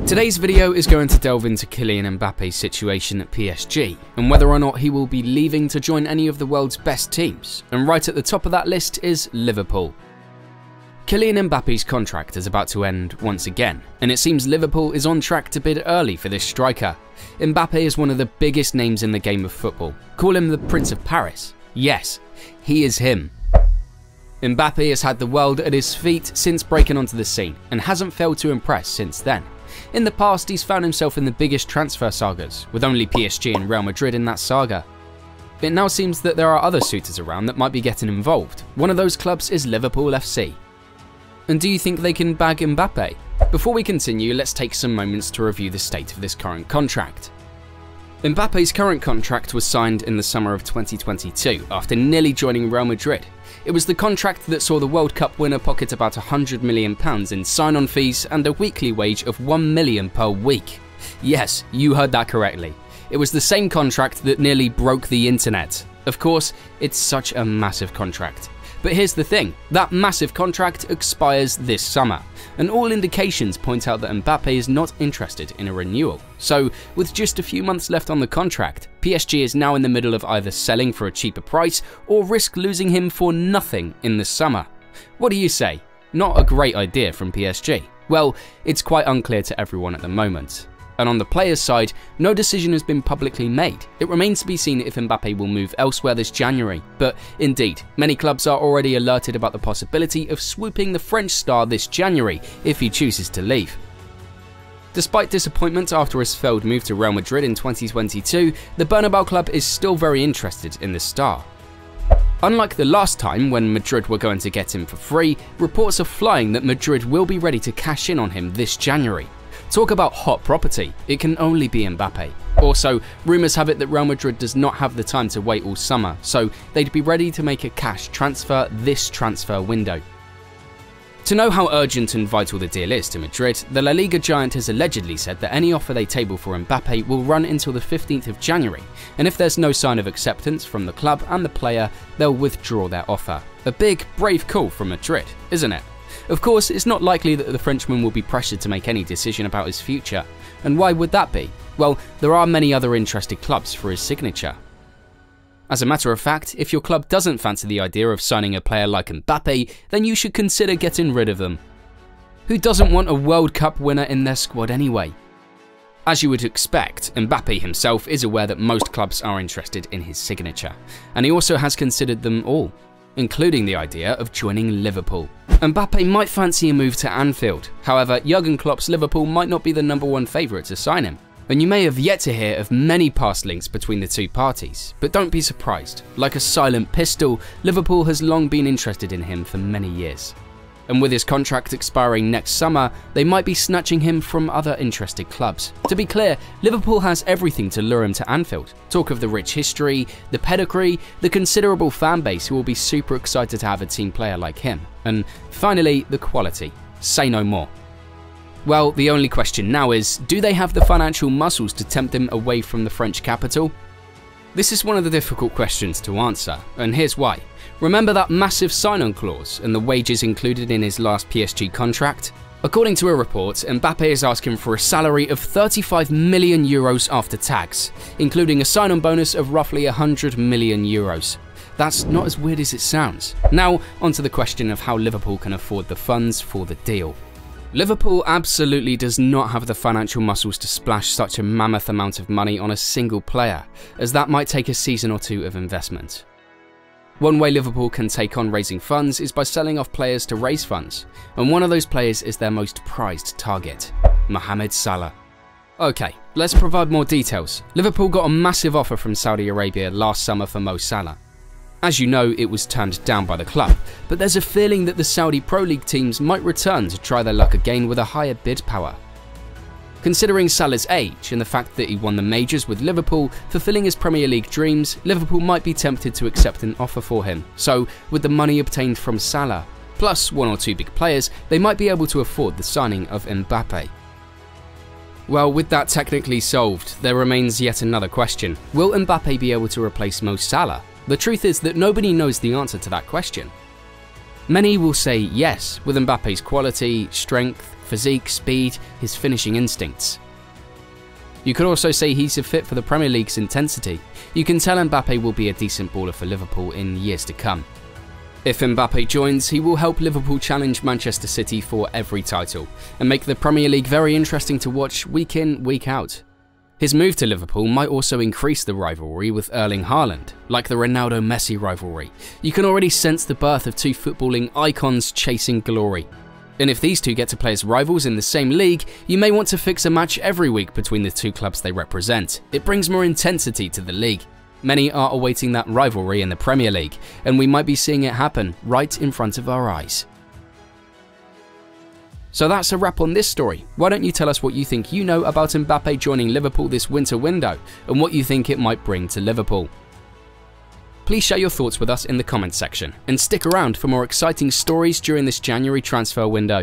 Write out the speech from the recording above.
Today's video is going to delve into Kylian Mbappe's situation at PSG and whether or not he will be leaving to join any of the world's best teams, and right at the top of that list is Liverpool. Kylian Mbappe's contract is about to end once again, and it seems Liverpool is on track to bid early for this striker. Mbappe is one of the biggest names in the game of football. Call him the Prince of Paris. Yes, he is him. Mbappe has had the world at his feet since breaking onto the scene and hasn't failed to impress since then. In the past, he's found himself in the biggest transfer sagas, with only PSG and Real Madrid in that saga. It now seems that there are other suitors around that might be getting involved. One of those clubs is Liverpool FC. And do you think they can bag Mbappe? Before we continue, let's take some moments to review the state of this current contract. Mbappe's current contract was signed in the summer of 2022 after nearly joining Real Madrid. It was the contract that saw the World Cup winner pocket about £100 million in sign-on fees and a weekly wage of £1 million per week. Yes, you heard that correctly. It was the same contract that nearly broke the internet. Of course, it's such a massive contract. But here's the thing, that massive contract expires this summer, and all indications point out that Mbappe is not interested in a renewal. So, with just a few months left on the contract, PSG is now in the middle of either selling for a cheaper price or risk losing him for nothing in the summer. What do you say? Not a great idea from PSG. Well, it's quite unclear to everyone at the moment. And on the players' side, no decision has been publicly made. It remains to be seen if Mbappe will move elsewhere this January. But indeed, many clubs are already alerted about the possibility of swooping the French star this January if he chooses to leave. Despite disappointment after his failed move to Real Madrid in 2022, the Bernabeu club is still very interested in the star. Unlike the last time when Madrid were going to get him for free, reports are flying that Madrid will be ready to cash in on him this January. Talk about hot property, it can only be Mbappe. Also, rumours have it that Real Madrid does not have the time to wait all summer, so they'd be ready to make a cash transfer this transfer window. To know how urgent and vital the deal is to Madrid, the La Liga giant has allegedly said that any offer they table for Mbappe will run until the 15th of January, and if there's no sign of acceptance from the club and the player, they'll withdraw their offer. A big, brave call from Madrid, isn't it? Of course, it's not likely that the Frenchman will be pressured to make any decision about his future. And why would that be? Well, there are many other interested clubs for his signature. As a matter of fact, if your club doesn't fancy the idea of signing a player like Mbappe, then you should consider getting rid of them. Who doesn't want a World Cup winner in their squad anyway? As you would expect, Mbappe himself is aware that most clubs are interested in his signature, and he also has considered them all, including the idea of joining Liverpool. Mbappe might fancy a move to Anfield, however, Jurgen Klopp's Liverpool might not be the #1 favourite to sign him. And you may have yet to hear of many past links between the two parties, but don't be surprised. Like a silent pistol, Liverpool has long been interested in him for many years. And with his contract expiring next summer, they might be snatching him from other interested clubs. To be clear, Liverpool has everything to lure him to Anfield. Talk of the rich history, the pedigree, the considerable fan base who will be super excited to have a team player like him. And finally, the quality. Say no more. Well, the only question now is, do they have the financial muscles to tempt him away from the French capital? This is one of the difficult questions to answer, and here's why. Remember that massive sign-on clause and the wages included in his last PSG contract? According to a report, Mbappe is asking for a salary of €35 million after tax, including a sign-on bonus of roughly €100 million. That's not as weird as it sounds. Now, onto the question of how Liverpool can afford the funds for the deal. Liverpool absolutely does not have the financial muscles to splash such a mammoth amount of money on a single player, as that might take a season or two of investment. One way Liverpool can take on raising funds is by selling off players to raise funds, and one of those players is their most prized target, Mohamed Salah. Okay, let's provide more details. Liverpool got a massive offer from Saudi Arabia last summer for Mo Salah. As you know, it was turned down by the club, but there's a feeling that the Saudi Pro League teams might return to try their luck again with a higher bid power. Considering Salah's age and the fact that he won the majors with Liverpool, fulfilling his Premier League dreams, Liverpool might be tempted to accept an offer for him. So, with the money obtained from Salah, plus one or two big players, they might be able to afford the signing of Mbappe. Well, with that technically solved, there remains yet another question. Will Mbappe be able to replace Mo Salah? The truth is that nobody knows the answer to that question. Many will say yes, with Mbappe's quality, strength, physique, speed, his finishing instincts. You could also say he's a fit for the Premier League's intensity. You can tell Mbappe will be a decent baller for Liverpool in years to come. If Mbappe joins, he will help Liverpool challenge Manchester City for every title and make the Premier League very interesting to watch week in, week out. His move to Liverpool might also increase the rivalry with Erling Haaland, like the Ronaldo-Messi rivalry. You can already sense the birth of two footballing icons chasing glory. And if these two get to play as rivals in the same league, you may want to fix a match every week between the two clubs they represent. It brings more intensity to the league. Many are awaiting that rivalry in the Premier League, and we might be seeing it happen right in front of our eyes. So that's a wrap on this story. Why don't you tell us what you think you know about Mbappe joining Liverpool this winter window, and what you think it might bring to Liverpool? Please share your thoughts with us in the comments section, and stick around for more exciting stories during this January transfer window.